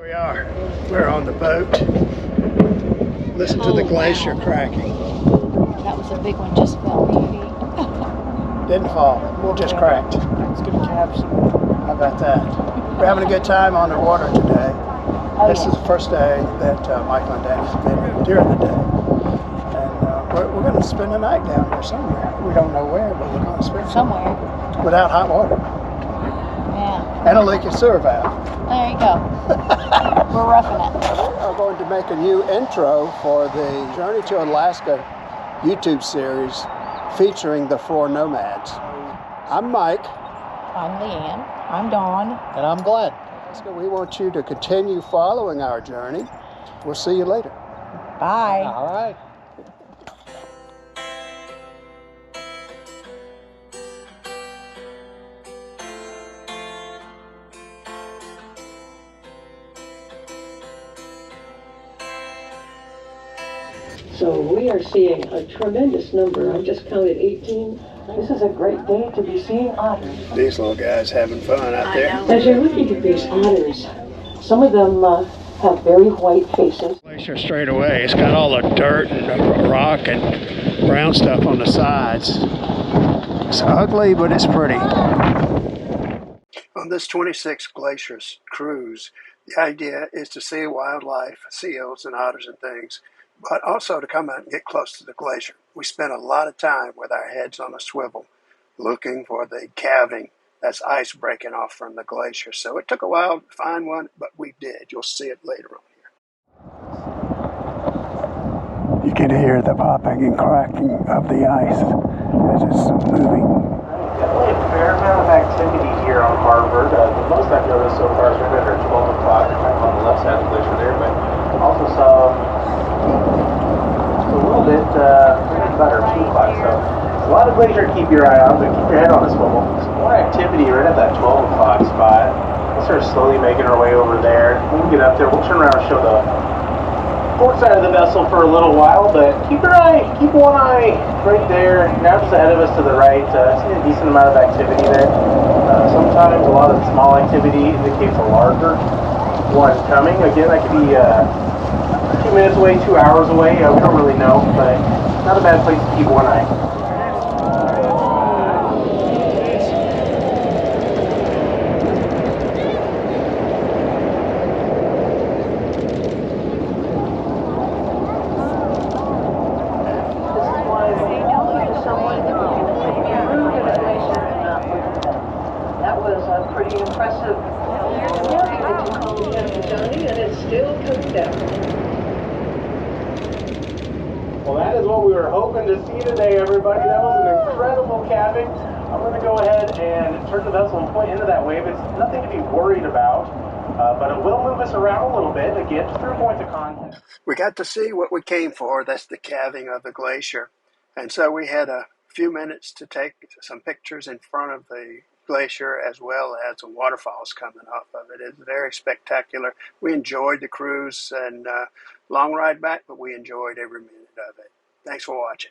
We are. We're on the boat. Listen to the glacier cracking. That was a big one, just fell. Didn't fall, it just cracked. Let's get a caption. How about that? We're having a good time on the water today. This is the first day that Michael and Danny have been here during the day. And we're going to spend the night down here somewhere. We don't know where, but we're going to spend somewhere. Without hot water. Yeah. And a leaky sewer valve. There you go. We're roughing it. We are going to make a new intro for the Journey to Alaska YouTube series featuring the 4 nomads. I'm Mike. I'm Leanne. I'm Dawn. And I'm Glenn. So we want you to continue following our journey. We'll see you later. Bye. All right. So we are seeing a tremendous number. I've just counted 18. This is a great day to be seeing otters. These little guys having fun out there. As you're looking at these otters, some of them have very white faces. Glacier straight away. It's got all the dirt and rock and brown stuff on the sides. It's ugly, but it's pretty. On this 26 Glaciers cruise, the idea is to see wildlife, seals and otters and things, but also to come out and get close to the glacier. We spent a lot of time with our heads on a swivel looking for the calving, that's ice breaking off from the glacier. So it took a while to find one, but we did. You'll see it later on here. You can hear the popping and cracking of the ice as it's moving. Definitely a fair amount of activity here on Harvard. The most I've noticed so far is right under 12 o'clock, kind of on the left side of the glacier there, but also saw a little bit about our 2 o'clock, so a lot of glacier to keep your eye on, but keep your head on a swivel. Some more activity right at that 12 o'clock spot. We'll start slowly making our way over there. When we get up there, we'll turn around and show the port side of the vessel for a little while, but keep one eye right there. Now just ahead of us to the right, seeing a decent amount of activity there. Sometimes a lot of small activity indicates a larger one coming. Again, that could be 2 minutes away, 2 hours away. We don't really know, but not a bad place to keep one eye. That was a pretty impressive journey that you called the journey, and it's still coming down. Well, that is what we were hoping to see today, everybody. That was an incredible calving. I'm going to go ahead and turn the vessel and point into that wave. It's nothing to be worried about, but it will move us around a little bit. Again, just 3 points of contact. We got to see what we came for. That's the calving of the glacier. And so we had a few minutes to take some pictures in front of the glacier as well as the waterfalls coming off of it. It's very spectacular. We enjoyed the cruise and long ride back, but we enjoyed every minute of it. Thanks for watching.